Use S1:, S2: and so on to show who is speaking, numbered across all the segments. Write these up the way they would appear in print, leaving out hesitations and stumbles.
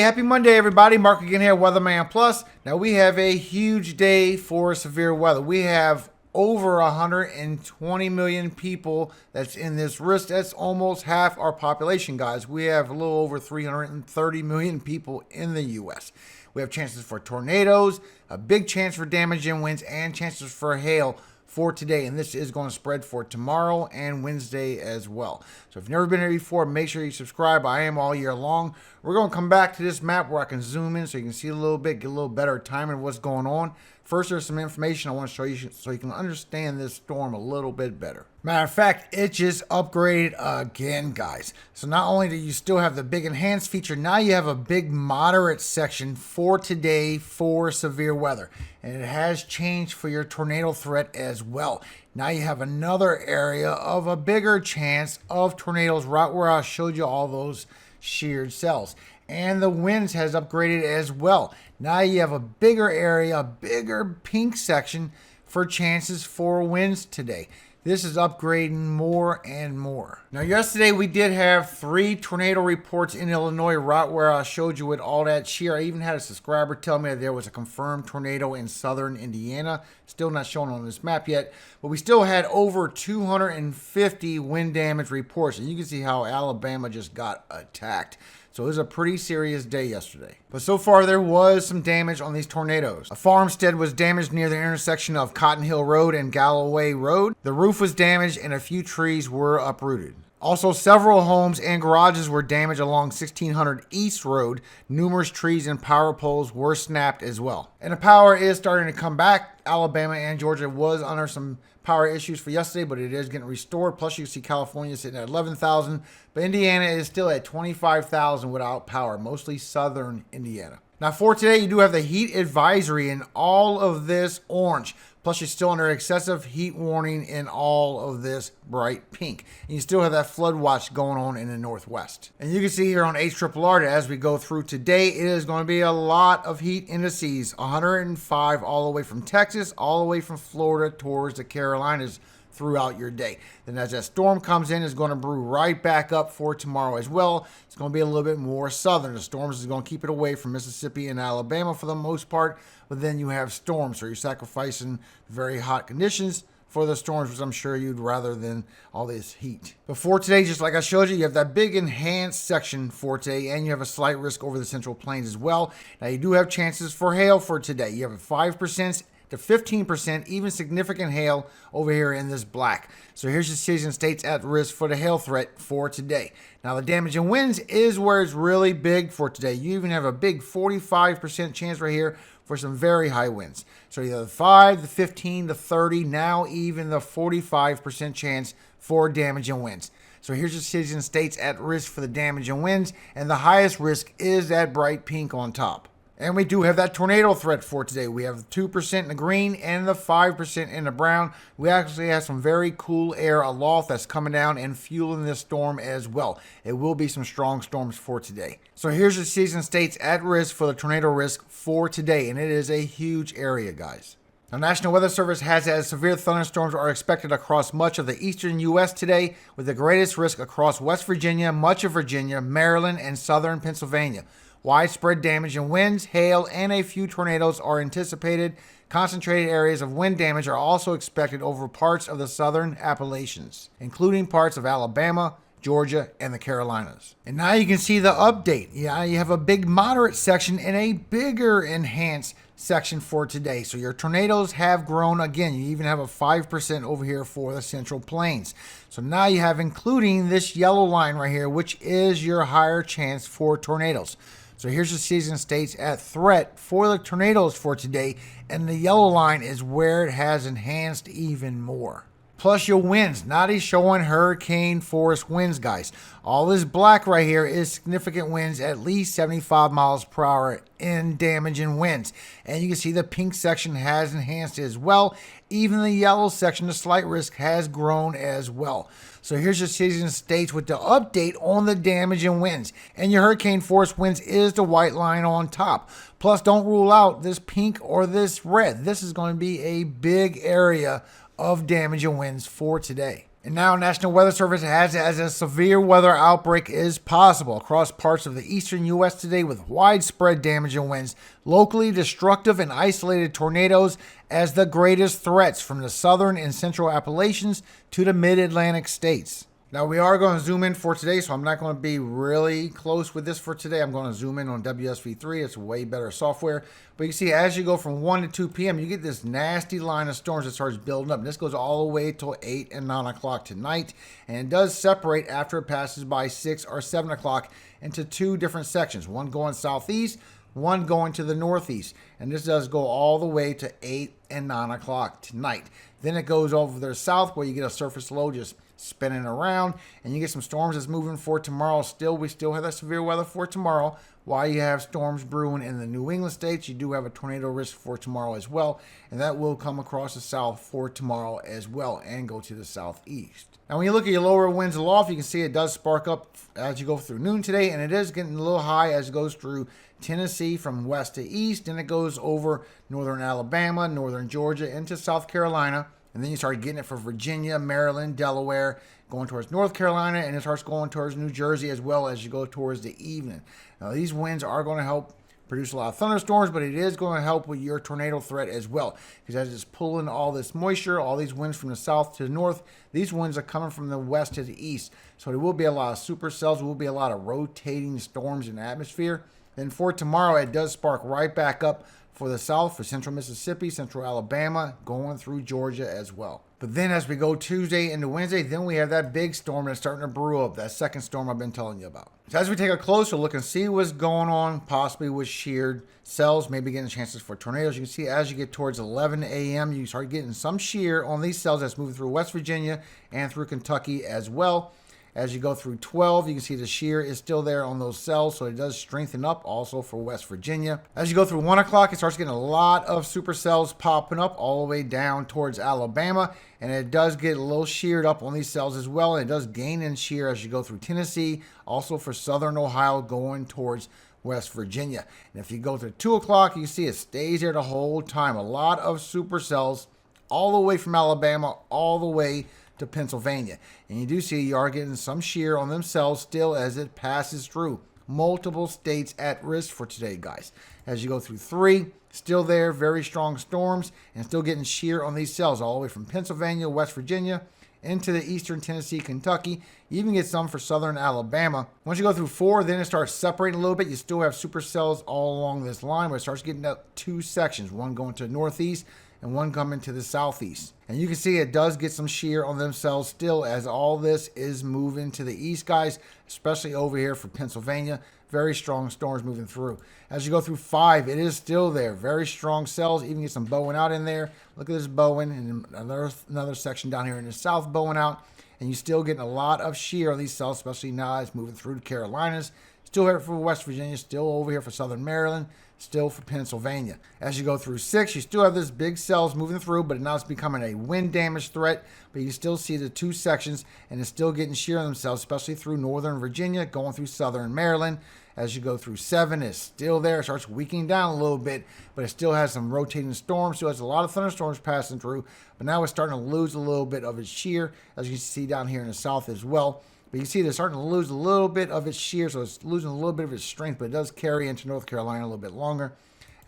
S1: Hey, happy Monday, everybody. Mark again here, WeatherMan Plus. Now, we have a huge day for severe weather. We have over 120 million people that's in this risk. That's almost half our population, guys. We have a little over 330 million people in the U.S. We have chances for tornadoes, a big chance for damage and winds, and chances for hail for today, and this is going to spread for tomorrow and Wednesday as well. So if you've never been here before, make sure you subscribe. I am all year long. We're going to come back to this map where I can zoom in so you can see a little bit, get a little better timing of what's going on. First, there's some information I want to show you so you can understand this storm a little bit better. Matter of fact, it just upgraded again, guys. So not only do you still have the big enhanced feature, now you have a big moderate section for today for severe weather. And it has changed for your tornado threat as well. Now you have another area of a bigger chance of tornadoes right where I showed you all those sheared cells. And the winds has upgraded as well. Now you have a bigger area, a bigger pink section for chances for winds today. This is upgrading more and more. Now, yesterday we did have 3 tornado reports in Illinois, right where I showed you with all that shear. I even had a subscriber tell me that there was a confirmed tornado in southern Indiana. Still not shown on this map yet, but we still had over 250 wind damage reports. And you can see how Alabama just got attacked. So it was a pretty serious day yesterday. But so far there was some damage on these tornadoes. A farmstead was damaged near the intersection of Cotton Hill Road and Galloway Road. The roof was damaged and a few trees were uprooted. Also, several homes and garages were damaged along 1600 East Road. Numerous trees and power poles were snapped as well. And the power is starting to come back. Alabama and Georgia was under some power issues for yesterday, but it is getting restored. Plus, you see California sitting at 11,000, but Indiana is still at 25,000 without power, mostly southern Indiana. Now, for today, you do have the heat advisory in all of this orange. Plus, you're still under excessive heat warning in all of this bright pink. And you still have that flood watch going on in the northwest. And you can see here on HRRR that as we go through today, it is going to be a lot of heat indices. 105 all the way from Texas, all the way from Florida towards the Carolinas throughout your day. Then as that storm comes in, it's going to brew right back up for tomorrow as well. It's going to be a little bit more southern. The storms is going to keep it away from Mississippi and Alabama for the most part, but then you have storms, so you're sacrificing very hot conditions for the storms, which I'm sure you'd rather than all this heat. But for today, just like I showed you, you have that big enhanced section for today, and you have a slight risk over the Central Plains as well. Now, you do have chances for hail for today. You have a 5% to 15%, even significant hail over here in this black. So here's your season states at risk for the hail threat for today. Now, the damage and winds is where it's really big for today. You even have a big 45% chance right here for some very high winds. So either the 5, the 15, the 30, now even the 45% chance for damage and winds. So here's your season states at risk for the damage and winds, and the highest risk is that bright pink on top. And we do have that tornado threat for today. We have 2% in the green and the 5% in the brown. We actually have some very cool air aloft that's coming down and fueling this storm as well. It will be some strong storms for today. So here's the season states at risk for the tornado risk for today. And it is a huge area, guys. The National Weather Service has as severe thunderstorms are expected across much of the eastern U.S. today, with the greatest risk across West Virginia, much of Virginia, Maryland, and southern Pennsylvania. Widespread damage and winds, hail, and a few tornadoes are anticipated. Concentrated areas of wind damage are also expected over parts of the southern Appalachians, including parts of Alabama, Georgia, and the Carolinas. And now you can see the update. Yeah, you have a big moderate section and a bigger enhanced section for today. So your tornadoes have grown again. You even have a 5% over here for the Central Plains. So now you have including this yellow line right here, which is your higher chance for tornadoes. So here's the season states at threat for the tornadoes for today, and the yellow line is where it has enhanced even more. Plus your winds, not showing hurricane force winds, guys. All this black right here is significant winds, at least 75 miles per hour in damaging winds. And you can see the pink section has enhanced as well. Even the yellow section, the slight risk, has grown as well. So here's your season states with the update on the damage and winds. And your hurricane force winds is the white line on top. Plus, don't rule out this pink or this red. This is going to be a big area of damage and winds for today. And now National Weather Service has as a severe weather outbreak is possible across parts of the eastern U.S. today with widespread damage and winds, locally destructive and isolated tornadoes as the greatest threats from the southern and central Appalachians to the mid-Atlantic states. Now, we are going to zoom in for today, so I'm not going to be really close with this for today. I'm going to zoom in on WSV3. It's way better software. But you see, as you go from 1 to 2 p.m., you get this nasty line of storms that starts building up. And this goes all the way till 8 and 9 o'clock tonight. And it does separate after it passes by 6 or 7 o'clock into two different sections. One going southeast, one going to the northeast. And this does go all the way to 8 and 9 o'clock tonight. Then it goes over there south where you get a surface low just spinning around, and you get some storms that's moving for tomorrow. We still have that severe weather for tomorrow. While you have storms brewing in the New England states, you do have a tornado risk for tomorrow as well, and that will come across the south for tomorrow as well and go to the southeast. Now, when you look at your lower winds aloft, you can see it does spark up as you go through noon today, and it is getting a little high as it goes through Tennessee from west to east, and it goes over northern Alabama, northern Georgia, into South Carolina. And then you start getting it for Virginia, Maryland, Delaware, going towards North Carolina, and it starts going towards New Jersey as well as you go towards the evening. Now, these winds are going to help produce a lot of thunderstorms, but it is going to help with your tornado threat as well. Because as it's pulling all this moisture, all these winds from the south to the north, these winds are coming from the west to the east. So there will be a lot of supercells, there will be a lot of rotating storms in the atmosphere. Then for tomorrow, it does spark right back up for the south, for central Mississippi, central Alabama, going through Georgia as well. But then as we go Tuesday into Wednesday, then we have that big storm that's starting to brew up, that second storm I've been telling you about. So as we take a closer look and see what's going on, possibly with sheared cells, maybe getting chances for tornadoes, you can see as you get towards 11 a.m., you start getting some shear on these cells that's moving through West Virginia and through Kentucky as well. As you go through 12, you can see the shear is still there on those cells, so it does strengthen up also for West Virginia. As you go through 1 o'clock, it starts getting a lot of supercells popping up all the way down towards Alabama, and it does get a little sheared up on these cells as well, and it does gain in shear as you go through Tennessee, also for southern Ohio going towards West Virginia. And if you go to 2 o'clock, you see it stays there the whole time. A lot of supercells all the way from Alabama all the way to Pennsylvania. And you do see you are getting some shear on themselves still as it passes through multiple states at risk for today, guys. As you go through 3, still there, very strong storms, and still getting shear on these cells all the way from Pennsylvania, West Virginia, into the eastern Tennessee, Kentucky. You even get some for southern Alabama. Once you go through 4, then it starts separating a little bit. You still have supercells all along this line, but it starts getting up 2 sections, one going to the northeast and one coming to the southeast. And you can see it does get some shear on themselves still as all this is moving to the east, guys, especially over here for Pennsylvania. Very strong storms moving through. As you go through 5, it is still there. Very strong cells. Even get some bowing out in there. Look at this bowing, and another section down here in the south bowing out. And you're still getting a lot of shear on these cells, especially now it's moving through the Carolinas. Still here for West Virginia, still over here for southern Maryland, still for Pennsylvania. As you go through 6, you still have this big cells moving through, but now it's becoming a wind damage threat. But you still see the 2 sections, and it's still getting shear on themselves, especially through northern Virginia, going through southern Maryland. As you go through 7, it's still there. It starts weakening down a little bit, but it still has some rotating storms. Still has a lot of thunderstorms passing through, but now it's starting to lose a little bit of its shear, as you can see down here in the south as well. But you see they're starting to lose a little bit of its shear, so it's losing a little bit of its strength, but it does carry into North Carolina a little bit longer.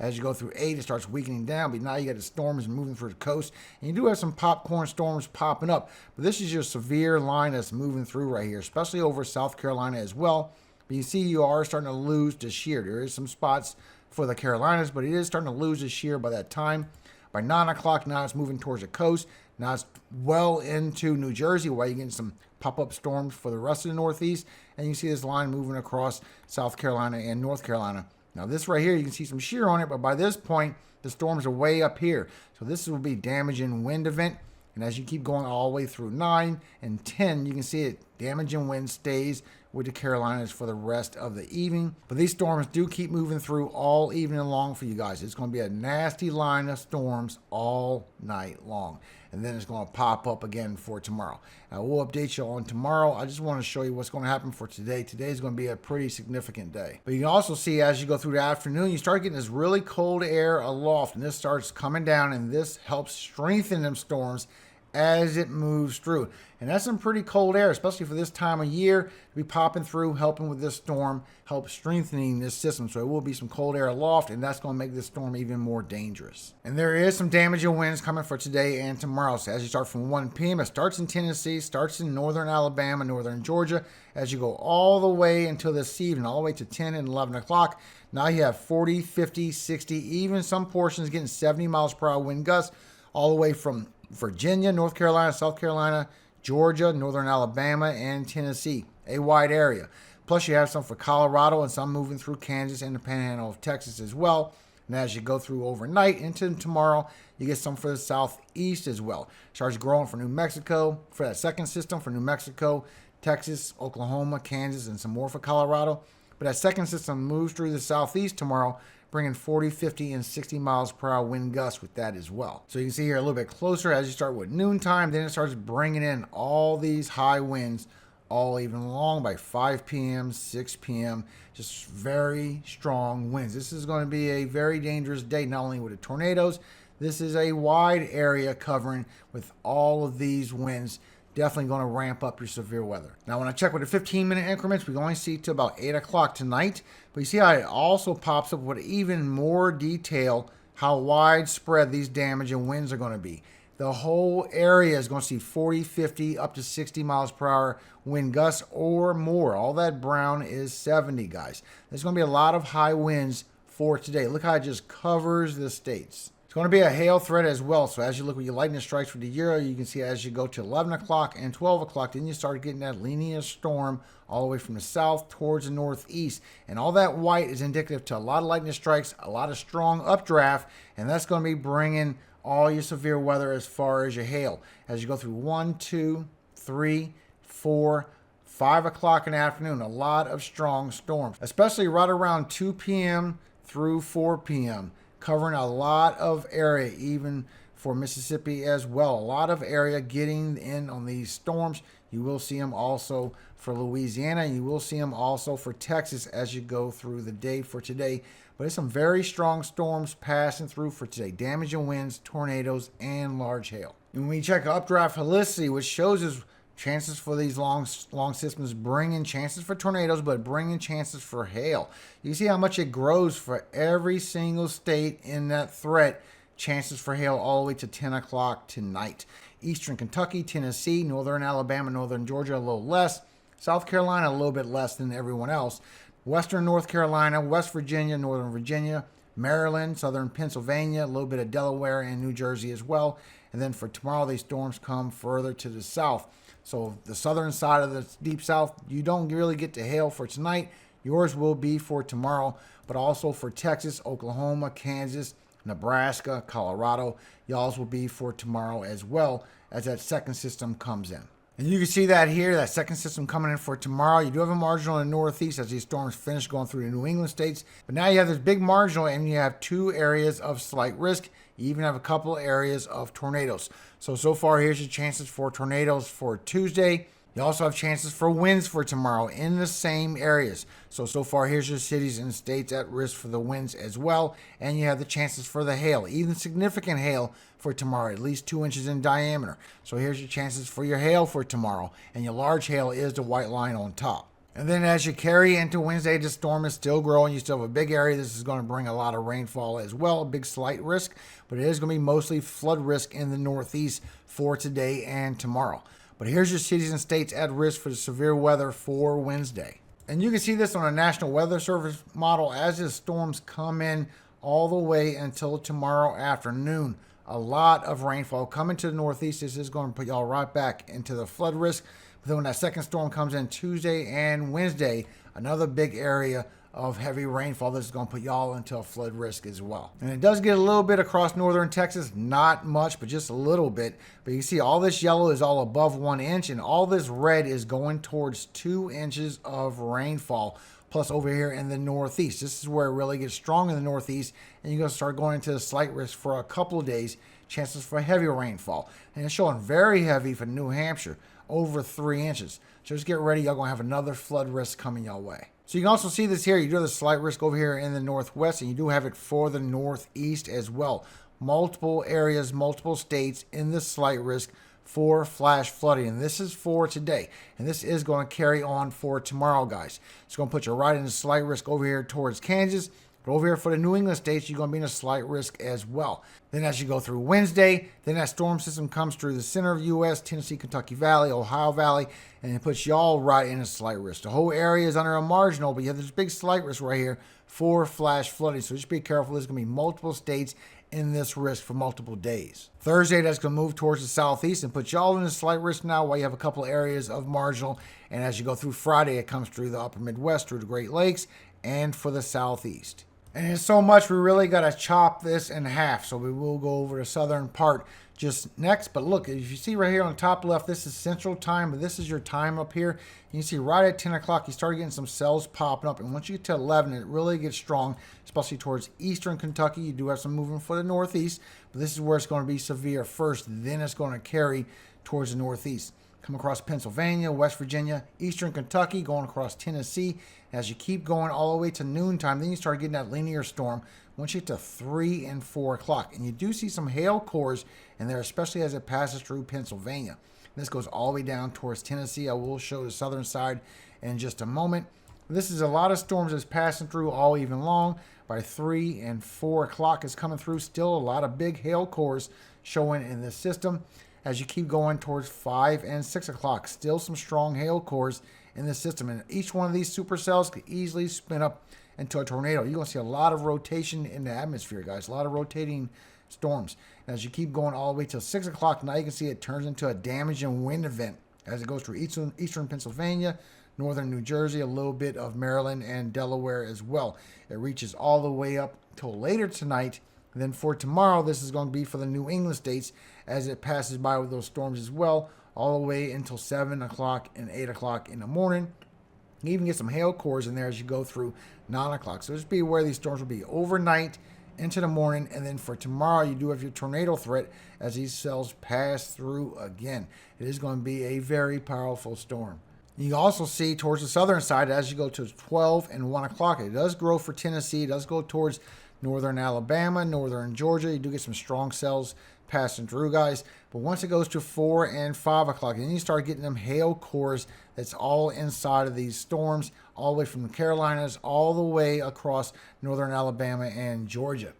S1: As you go through 8, it starts weakening down, but now you got the storms moving through the coast. And you do have some popcorn storms popping up, but this is your severe line that's moving through right here, especially over South Carolina as well. But you see you are starting to lose the shear. There is some spots for the Carolinas, but it is starting to lose the shear by that time. By 9 o'clock, now it's moving towards the coast. Now it's well into New Jersey, where you're getting some pop-up storms for the rest of the Northeast. And you see this line moving across South Carolina and North Carolina. Now this right here, you can see some shear on it, but by this point, the storms are way up here. So this will be damaging wind event. And as you keep going all the way through 9 and 10, you can see it. Damaging wind stays with the Carolinas for the rest of the evening. But these storms do keep moving through all evening long for you guys. It's going to be a nasty line of storms all night long. And then it's going to pop up again for tomorrow. Now, we'll update you on tomorrow. I just want to show you what's going to happen for today. Today is going to be a pretty significant day. But you can also see as you go through the afternoon, you start getting this really cold air aloft. And this starts coming down, and this helps strengthen them storms as it moves through. And that's some pretty cold air, especially for this time of year, to be popping through, helping with this storm, help strengthening this system. So it will be some cold air aloft, and that's going to make this storm even more dangerous. And there is some damaging winds coming for today and tomorrow. So as you start from 1 p.m., it starts in Tennessee, starts in northern Alabama, northern Georgia, as you go all the way until this evening, all the way to 10 and 11 o'clock. Now you have 40, 50, 60, even some portions getting 70 miles per hour wind gusts, all the way from Virginia, North Carolina, South Carolina, Georgia, northern Alabama, and Tennessee. A wide area. Plus you have some for Colorado and some moving through Kansas and the panhandle of Texas as well. And as you go through overnight into tomorrow, you get some for the southeast as well. Starts growing for New Mexico, for that second system for New Mexico, Texas, Oklahoma, Kansas, and some more for Colorado. But that second system moves through the southeast tomorrow, bringing 40, 50, and 60 miles per hour wind gusts with that as well. So you can see here a little bit closer as you start with noontime, then it starts bringing in all these high winds all evening long by 5 p.m., 6 p.m., just very strong winds. This is going to be a very dangerous day, not only with the tornadoes, this is a wide area covering with all of these winds. Definitely going to ramp up your severe weather. Now, when I check with the 15-minute increments, we can only see to about 8 o'clock tonight. But you see how it also pops up with even more detail how widespread these damaging winds are going to be. The whole area is going to see 40, 50, up to 60 miles per hour wind gusts or more. All that brown is 70, guys. There's going to be a lot of high winds for today. Look how it just covers the states. It's going to be a hail threat as well. So as you look at your lightning strikes for the year, you can see as you go to 11 o'clock and 12 o'clock, then you start getting that linear storm all the way from the south towards the northeast. And all that white is indicative to a lot of lightning strikes, a lot of strong updraft, and that's going to be bringing all your severe weather as far as your hail. As you go through 1, 2, 3, 4, 5 o'clock in the afternoon, a lot of strong storms, especially right around 2 p.m. through 4 p.m., covering a lot of area, even for Mississippi as well. A lot of area getting in on these storms. You will see them also for Louisiana. You will see them also for Texas as you go through the day for today. But there's some very strong storms passing through for today. Damaging winds, tornadoes, and large hail. And when we check updraft helicity, which shows us chances for these long systems, bringing chances for tornadoes, but bringing chances for hail. You see how much it grows for every single state in that threat. Chances for hail all the way to 10 o'clock tonight. Eastern Kentucky, Tennessee, northern Alabama, northern Georgia, a little less. South Carolina, a little bit less than everyone else. Western North Carolina, West Virginia, northern Virginia, Maryland, southern Pennsylvania, a little bit of Delaware and New Jersey as well. And then for tomorrow, these storms come further to the south. So the southern side of the deep south, you don't really get to hail for tonight. Yours will be for tomorrow, but also for Texas, Oklahoma, Kansas, Nebraska, Colorado. Y'all's will be for tomorrow as well as that second system comes in. And you can see that here, that second system coming in for tomorrow. You do have a marginal in the northeast as these storms finish going through the New England states. But now you have this big marginal and you have 2 areas of slight risk. You even have a couple areas of tornadoes. So far, here's your chances for tornadoes for Tuesday. You also have chances for winds for tomorrow in the same areas. So far, here's your cities and states at risk for the winds as well. And you have the chances for the hail, even significant hail for tomorrow, at least 2 inches in diameter. So here's your chances for your hail for tomorrow. And your large hail is the white line on top. And then as you carry into Wednesday, the storm is still growing. You still have a big area. This is going to bring a lot of rainfall as well, a big slight risk. But it is going to be mostly flood risk in the northeast for today and tomorrow. But here's your cities and states at risk for the severe weather for Wednesday. And you can see this on a National Weather Service model as the storms come in all the way until tomorrow afternoon. A lot of rainfall coming to the northeast. This is going to put y'all right back into the flood risk. But then when that second storm comes in Tuesday and Wednesday, another big area of heavy rainfall. This is going to put y'all into a flood risk as well. And it does get a little bit across northern Texas, not much, but just a little bit. But you see all this yellow is all above 1 inch, and all this red is going towards 2 inches of rainfall. Plus over here in the northeast, this is where it really gets strong in the northeast, and you're going to start going into the slight risk for a couple of days. Chances for heavy rainfall, and it's showing very heavy for New Hampshire, over 3 inches. So just get ready, y'all going to have another flood risk coming your way. So you can also see this here. You do have the slight risk over here in the northwest, and you do have it for the northeast as well. Multiple areas, multiple states in the slight risk for flash flooding. And this is for today. And this is going to carry on for tomorrow, guys. It's going to put you right in a slight risk over here towards Kansas. But over here for the New England states, you're going to be in a slight risk as well. Then as you go through Wednesday, then that storm system comes through the center of the U.S., Tennessee, Kentucky Valley, Ohio Valley, and it puts y'all right in a slight risk. The whole area is under a marginal, but you have this big slight risk right here for flash flooding. So just be careful. There's going to be multiple states in this risk for multiple days. Thursday, that's going to move towards the southeast and put y'all in a slight risk now while you have a couple areas of marginal. And as you go through Friday, it comes through the upper Midwest, through the Great Lakes, and for the southeast. And it's so much, we really got to chop this in half. So we will go over the southern part just next. But look, if you see right here on the top left, this is Central Time, but this is your time up here. You can see right at 10 o'clock, you start getting some cells popping up. And once you get to 11, it really gets strong, especially towards eastern Kentucky. You do have some movement for the northeast, but this is where it's going to be severe first. Then it's going to carry towards the northeast. Come across Pennsylvania, West Virginia, eastern Kentucky, going across Tennessee. As you keep going all the way to noontime, then you start getting that linear storm once you get to 3 and 4 o'clock. And you do see some hail cores in there, especially as it passes through Pennsylvania. This goes all the way down towards Tennessee. I will show the southern side in just a moment. This is a lot of storms that's passing through all evening long. By 3 and 4 o'clock is coming through. Still a lot of big hail cores showing in this system. As you keep going towards 5 and 6 o'clock, still some strong hail cores in the system. And each one of these supercells could easily spin up into a tornado. You're going to see a lot of rotation in the atmosphere, guys. A lot of rotating storms. And as you keep going all the way till 6 o'clock, now you can see it turns into a damaging wind event as it goes through eastern Pennsylvania, northern New Jersey, a little bit of Maryland and Delaware as well. It reaches all the way up till later tonight. And then for tomorrow, this is going to be for the New England states as it passes by with those storms as well, all the way until 7 o'clock and 8 o'clock in the morning. You can even get some hail cores in there as you go through 9 o'clock. So just be aware these storms will be overnight into the morning. And then for tomorrow, you do have your tornado threat as these cells pass through again. It is going to be a very powerful storm. You also see towards the southern side as you go to 12 and 1 o'clock. It does grow for Tennessee. It does go towards northern Alabama, northern Georgia. You do get some strong cells passing through, guys. But once it goes to 4 and 5 o'clock, then you start getting them hail cores that's all inside of these storms, all the way from the Carolinas, all the way across northern Alabama and Georgia.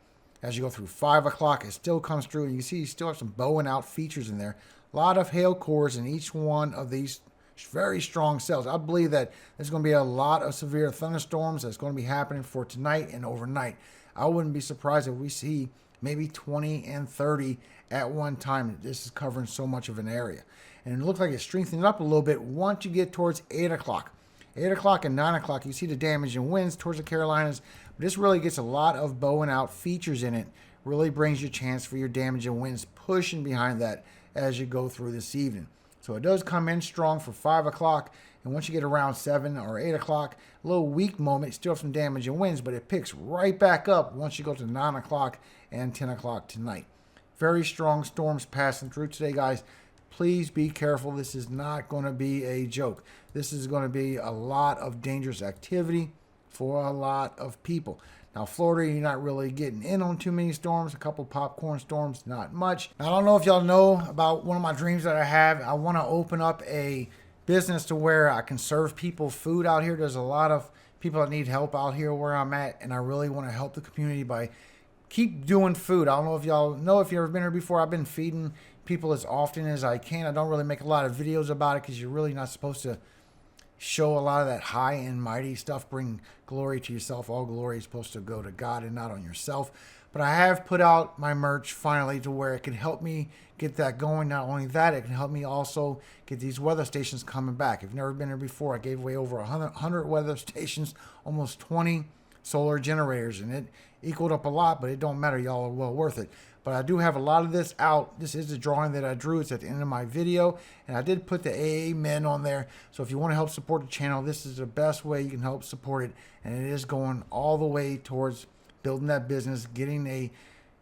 S1: As you go through 5 o'clock, it still comes through, and you can see you still have some bowing out features in there. A lot of hail cores in each one of these very strong cells. I believe that there's going to be a lot of severe thunderstorms that's going to be happening for tonight and overnight. I wouldn't be surprised if we see maybe 20 and 30 at one time. This is covering so much of an area. And it looks like it's strengthening up a little bit once you get towards 8 o'clock. 8 o'clock and 9 o'clock, you see the damage and winds towards the Carolinas. But this really gets a lot of bowing out features in it. Really brings you a chance for your damage and winds pushing behind that as you go through this evening. So it does come in strong for 5 o'clock. And once you get around 7 or 8 o'clock, a little weak moment, still have some damage and winds, but it picks right back up once you go to 9 o'clock and 10 o'clock tonight. Very strong storms passing through today, guys. Please be careful. This is not going to be a joke. This is going to be a lot of dangerous activity for a lot of people. Now, Florida, you're not really getting in on too many storms. A couple popcorn storms, not much. Now, I don't know if y'all know about one of my dreams that I have. I want to open up a business to where I can serve people food out here. There's a lot of people that need help out here where I'm at, and I really want to help the community by keep doing food. I don't know if y'all know, if you've ever been here before, I've been feeding people as often as I can. I don't really make a lot of videos about it because you're really not supposed to show a lot of that high and mighty stuff. Bring glory to yourself. All glory is supposed to go to God and not on yourself. But I have put out my merch finally to where it can help me get that going. Not only that, it can help me also get these weather stations coming back. If you've never been here before, I gave away over 100 weather stations, almost 20 solar generators, and it equaled up a lot, but it don't matter. Y'all are well worth it. But I do have a lot of this out. This is the drawing that I drew. It's at the end of my video. And I did put the amen on there. So if you want to help support the channel, this is the best way you can help support it. And it is going all the way towards building that business, getting a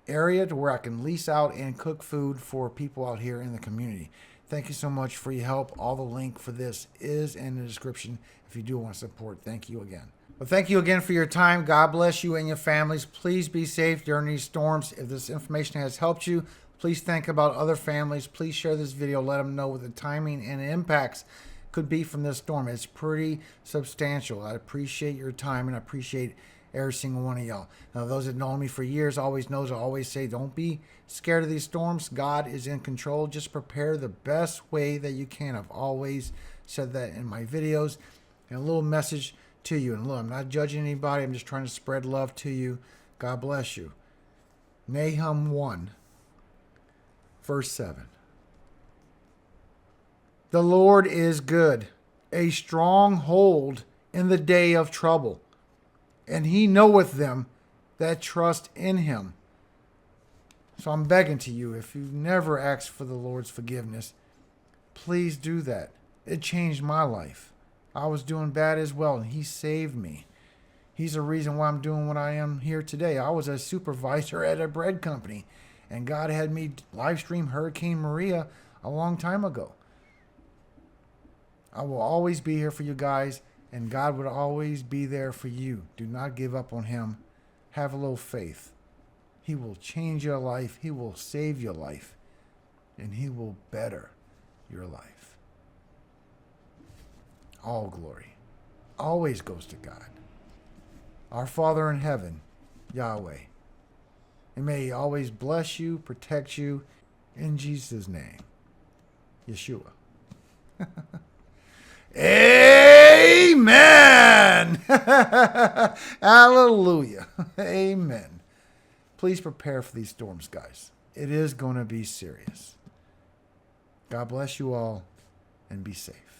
S1: area to where I can lease out and cook food for people out here in the community. Thank you so much for your help. All the link for this is in the description if you do want to support. Thank you again. Well, thank you again for your time. God bless you and your families. Please be safe during these storms. If this information has helped you, Please think about other families. Please share this video. Let them know what the timing and impacts could be from this storm. It's pretty substantial. I appreciate your time, and I appreciate every single one of y'all. Now, those that know me for years always knows I always say, don't be scared of these storms. God is in control. Just prepare the best way that you can. I've always said that in my videos. And a little message to you. And look, I'm not judging anybody. I'm just trying to spread love to you. God bless you. Nahum 1, verse 7. The Lord is good, a stronghold in the day of trouble, and he knoweth them that trust in him. So I'm begging to you, if you've never asked for the Lord's forgiveness, please do that. It changed my life. I was doing bad as well, and he saved me. He's the reason why I'm doing what I am here today. I was a supervisor at a bread company, and God had me live stream Hurricane Maria a long time ago. I will always be here for you guys, and God would always be there for you. Do not give up on him. Have a little faith. He will change your life. He will save your life, and he will better your life. All glory always goes to God, our Father in heaven, Yahweh. And may he always bless you, protect you, in Jesus' name, Yeshua. Amen. Hallelujah. Amen. Please prepare for these storms, guys. It is going to be serious. God bless you all, and be safe.